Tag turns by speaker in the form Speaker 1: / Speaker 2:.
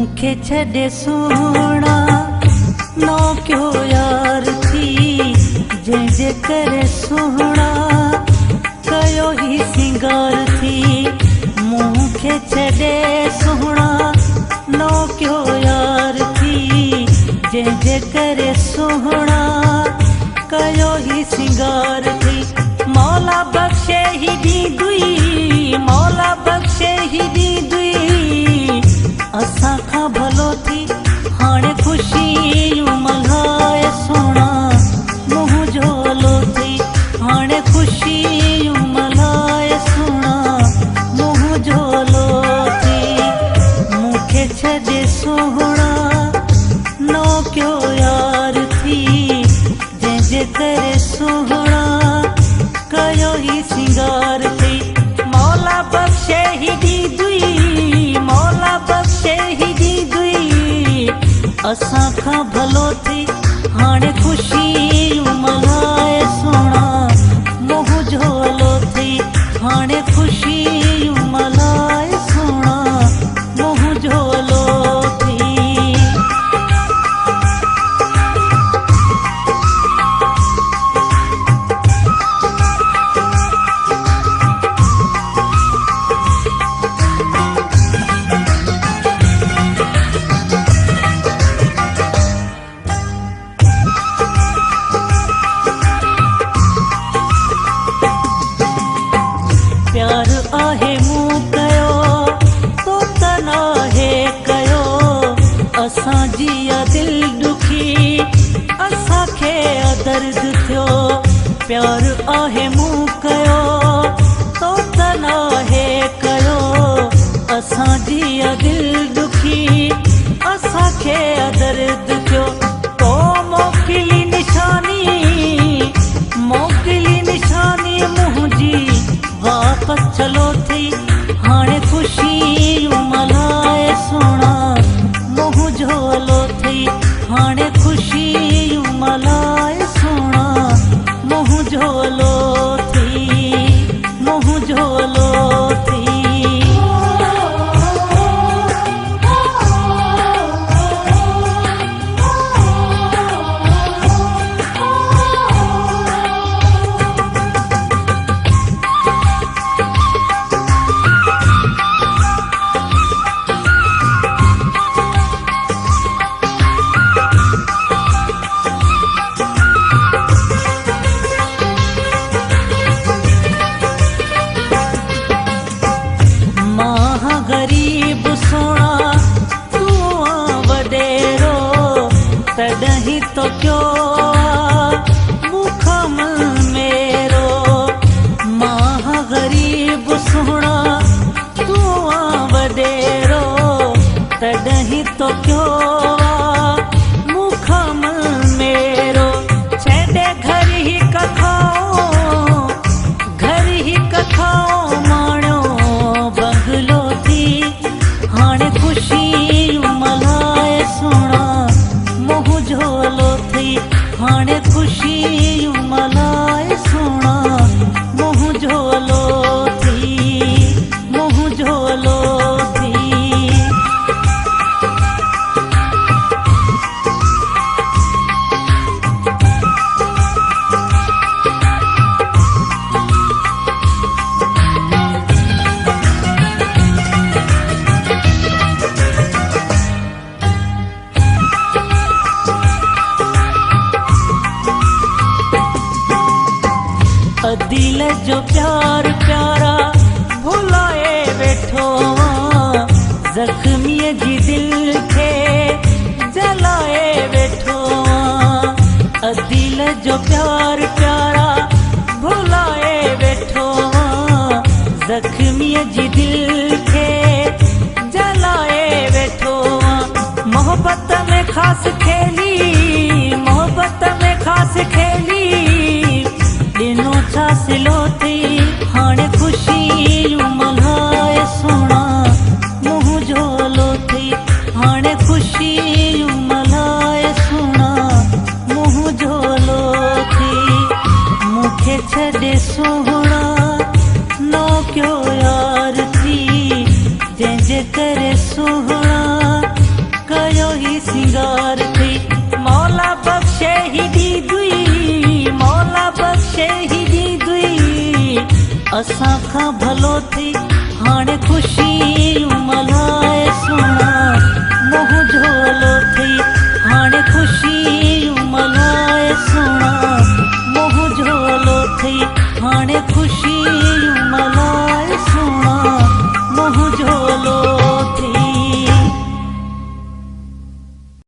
Speaker 1: मूंखे छॾे सोना नो क्यों यार थी जंहिंजे करे सोना कयो ही सिंगार थी। मूंखे छॾे सोना नो क्यों यार थी जंहिंजे करे सोना कयो ही सिंगार थी। मौला बख्शे ही दी दुई, मौला बख्शे ही दी दुई असां खां भलो थी। हाणे ख़ुशी मल्हाए सोना मुंहुं जो हलो थी। हाणे ख़ुशी मल्हाए सोना मुंहुं जो हलो थी। मूंखे छॾे सोना नो क्यों यार थी जंहिंजे करे सोना कयो ही सिंगार थी। मौला बख्शे ही दी दुई, मौला बख्शे ही दी दुई असां खां भलो थी। हाणे ख़ुशी मल्हाए सोना मुंहुं जो हलो थी। हाणे ख़ुशी मल्हाए सोना मुंहुं जो हलो थी। प्यार आहे मूं कयो तो तन आहे कयो असांजी दिल दुखी असांखे दर्द थियो। प्यार आहे मूं कयो तो तन आहे कयो असांजी दिल दुखी असांखे दर्द थियो। तो मोकिली निशानी, मोकिली निशानी मुंहिंजी वापस चलो थी। हाणे ख़ुशी मल्हाए सोना मुंहुं जो हलो थी। हाणे ख़ुशी मल्हाए सोना मुंहुं जो हलो थी, मुंहुं जो हलो थी। गरीब सोना तू वडेरो तॾहिं तो क्यों मुख मेरो। मां गरीब सोना तू वडेरो तॾहिं तो क्यों मुख मेरो। छॾे घर ही कथाओ, घर ही कथाओ माण्यो बंगलो थी। हाणे ख़ुशी मल्हाए सोना मुंहुं जो हलो थी। हाणे ख़ुशी मल्हाए सोना मुंहुं जो हलो थी, मुंहुं जो हलो थी। दिल जो प्यार प्यारा भुलाए वेठो ज़ख्मीअ जी दिल खे जलाए वेठो। दिल जो प्यार प्यारा भुलाए वेठो ज़ख्मीअ जी दिल खे जलाए वेठो। मोहब्बत में ख़ासि खेली, मोहब्बत में ख़ासि खेली ॾिनो छा सिलो थी। हाणे ख़ुशी मल्हाए सोना मुंहुं जो हलो थी। हाणे ख़ुशी मल्हाए सोना मुंहुं जो हलो थी। मूंखे छॾे सोना नो क्यों यार थी जंहिंजे करे सोना ही सिंगार थी। मौला बख्शे ही दी दुई, मौला बख्शे ही दी दुई, असां खां भलो थी हाणे ख़ुशी